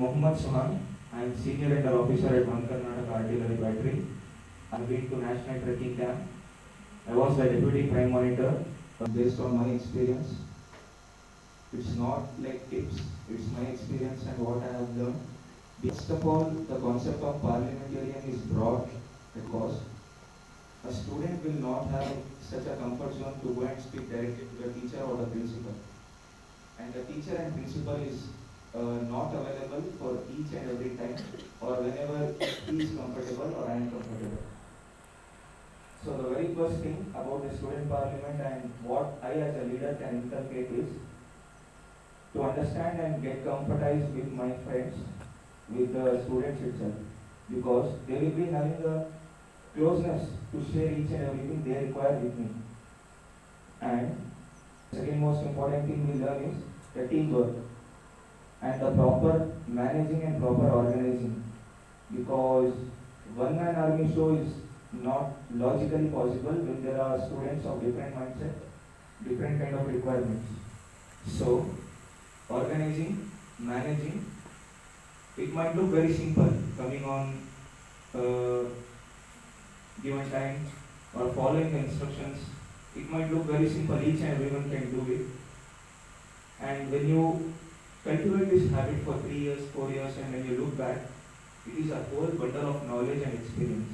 Mohammad Suhan. I am Senior Under Officer at One Karnataka Artillery Battery. I have been to National Trekking Camp. I was the Deputy Prime Monitor. Based on my experience, it's not like tips, it's my experience and what I have learned. First of all, the concept of parliamentarian is broad because a student will not have such a comfort zone to go and speak directly to the teacher or the principal. And the teacher and principal is not available for each and every time or whenever he is comfortable or I am comfortable. So the very first thing about the student parliament and what I as a leader can inculcate is to understand and get comfortized with my friends, with the students itself, because they will be having a closeness to share each and everything they require with me. And second most important thing we learn is the teamwork and the proper managing and proper organizing, because one man army show is not logically possible when there are students of different mindset, different kind of requirements. So organizing, managing, it might look very simple coming on given time or following the instructions. It might look very simple, each and everyone can do it. And when you cultivate this habit for 3 years, 4 years, and when you look back, it is a whole bundle of knowledge and experience.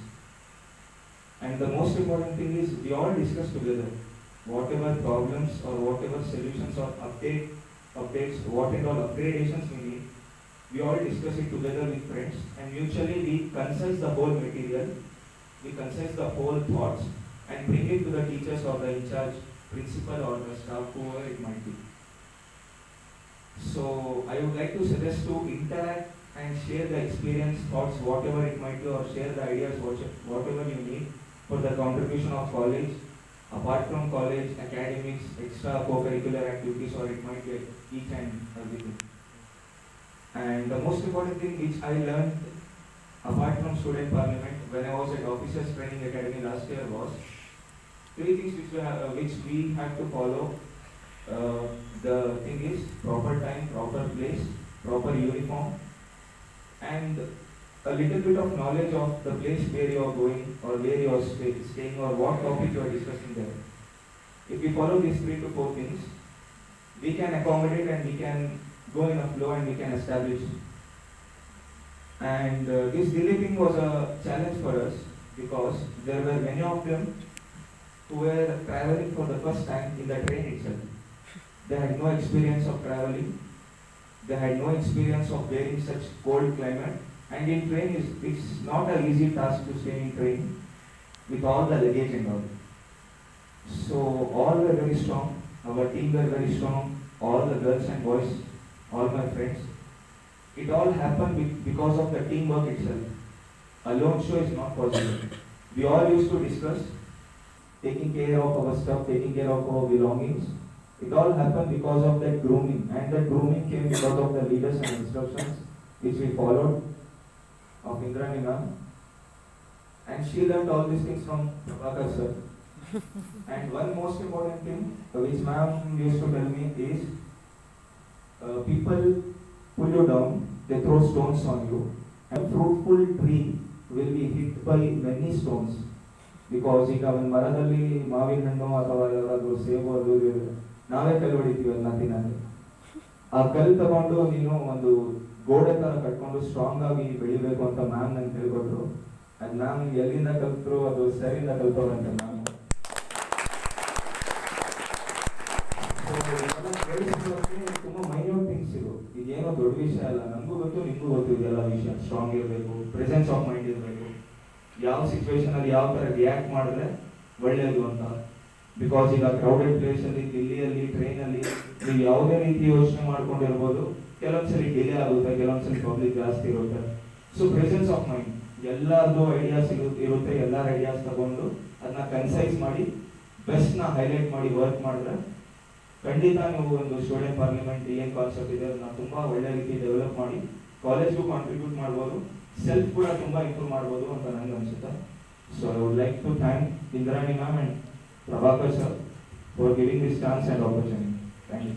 And the most important thing is we all discuss together whatever problems or whatever solutions or updates, what and all upgradations we need. We all discuss it together with friends and mutually we concise the whole material, we concise the whole thoughts and bring it to the teachers or the in charge principal or the staff, whoever it might be. So I would like to suggest to interact and share the experience, thoughts, whatever it might be, or share the ideas, whatever you need for the contribution of college, apart from college, academics, extra co-curricular activities, or it might be each and everything. And the most important thing which I learned apart from student parliament when I was at Officers Training Academy last year was 3 things which we had to follow. The thing is proper time, proper place, proper uniform, and a little bit of knowledge of the place where you are going or where you are staying or what topic you are discussing there. If we follow these 3 to 4 things, we can accommodate and we can go in a flow and we can establish. And this delaying was a challenge for us because there were many of them who were traveling for the first time in the train itself. They had no experience of traveling. They had no experience of wearing such cold climate. And in train, it's not an easy task to stay in train with all the luggage and all. So all were very strong. Our team were very strong. All the girls and boys, all my friends. It all happened because of the teamwork itself. Alone show is not possible. We all used to discuss taking care of our stuff, taking care of our belongings. It all happened because of that grooming, and that grooming came because of the leaders and instructions which we followed of Indrani ma'am. And she learned all these things from Prabhakar sir. And one most important thing which ma'am used to tell me is people pull you down, they throw stones on you. A fruitful tree will be hit by many stones. Because ಈಗ ಒಂದು ಮರದಲ್ಲಿ ಮಾವಿನ ಹಣ್ಣು ಅಥವಾ ಯಾವ್ದಾದ್ರು ಸೇಬು ಅದು ನಾವೇ ಕಲ್ಲು ಹೊಡಿತೀವಿ ನಥಿಂಗ್. ಆ ಕಲ್ಲು ತಗೊಂಡು ನೀನು ಒಂದು ಗೋಡೆ ತರ ಕಟ್ಕೊಂಡು ಸ್ಟ್ರಾಂಗ್ ಆಗಿ ಬೆಳಿಬೇಕು ಅಂತ ಮ್ಯಾಮ್ ನಂಗೆ ಹೇಳ್ಕೊಟ್ರು. ಅದು ಮ್ಯಾಮ್ ಎಲ್ಲಿಂದ ಕಲ್ತರು, ಅದು ಸರಿಯಿಂದ ಕಲ್ತವ್ರಂತೆ ಮ್ಯಾಮ್. ತುಂಬಾ ಮೈನ್ಯೂಟ್ ಥಿಂಗ್ಸ್ ಇದು, ಇದೇನೋ ದೊಡ್ಡ ವಿಷಯ ಅಲ್ಲ, ನಮಗೂ ಗೊತ್ತು ನಿಮಗೂ ಗೊತ್ತು ಇದೆಲ್ಲ ವಿಷಯ. ಸ್ಟ್ರಾಂಗ್ ಇರಬೇಕು, ಪ್ರೆಸೆನ್ಸ್ ಆಫ್ ಮೈಂಡ್ ಇರಬೇಕು, ಯಾವ ಸಿಚುವೇಶನ್ ಅಲ್ಲಿ ಯಾವ ತರ ರಿಯಾಕ್ಟ್ ಮಾಡಿದ್ರೆ ಒಳ್ಳೇದು ಅಂತ. ಬಿಕಾಸ್ ಈಗ ಕ್ರೌಡೆಡ್ ಪ್ಲೇಸ್ ಅಲ್ಲಿ, ದಿಲ್ಲಿಯಲ್ಲಿ, ಟ್ರೈನ್ ಅಲ್ಲಿ ನೀವು ಯಾವುದೇ ರೀತಿ ಯೋಚನೆ ಮಾಡ್ಕೊಂಡಿರ್ಬೋದು. ಕೆಲವೊಂದ್ಸಲಿ ಡಿಲೇ ಆಗುತ್ತೆ, ಕೆಲವೊಂದ್ಸಲಿ ಪಬ್ಲಿಕ್ ಜಾಸ್ತಿ ಇರುತ್ತೆ. ಸೊ ಪ್ರೆಸೆನ್ಸ್ ಆಫ್ ಮೈಂಡ್, ಎಲ್ಲರದ್ದು ಐಡಿಯಾಸ್ ಇರುತ್ತೆ. ಎಲ್ಲರ ಐಡಿಯಾಸ್ ತಗೊಂಡು ಅದನ್ನ ಕನ್ಸೈಸ್ ಮಾಡಿ ಬೆಸ್ಟ್ ನ ಹೈಲೈಟ್ ಮಾಡಿ ವರ್ಕ್ ಮಾಡಿದ್ರೆ ಖಂಡಿತ ನೀವು ಒಂದು ಸ್ಟೂಡೆಂಟ್ ಪಾರ್ಲಿಮೆಂಟ್ ಏನ್ ಕಾನ್ಸೆಪ್ಟ್ ಇದೆ ಅದನ್ನ ತುಂಬಾ ಒಳ್ಳೆ ರೀತಿ ಡೆವಲಪ್ ಮಾಡಿ ಕಾಲೇಜ್ಗೂ ಕಾಂಟ್ರಿಬ್ಯೂಟ್ ಮಾಡ್ಬೋದು, ಸೆಲ್ಫ್ ಕೂಡ ತುಂಬಾ ಇಂಪ್ರೂವ್ ಮಾಡ್ಬೋದು ಅಂತ ನನಗೆ ಅನ್ಸುತ್ತೆ. So I would like to thank Indrani ma'am and Prabhakar sir for giving this chance and opportunity. Thank you.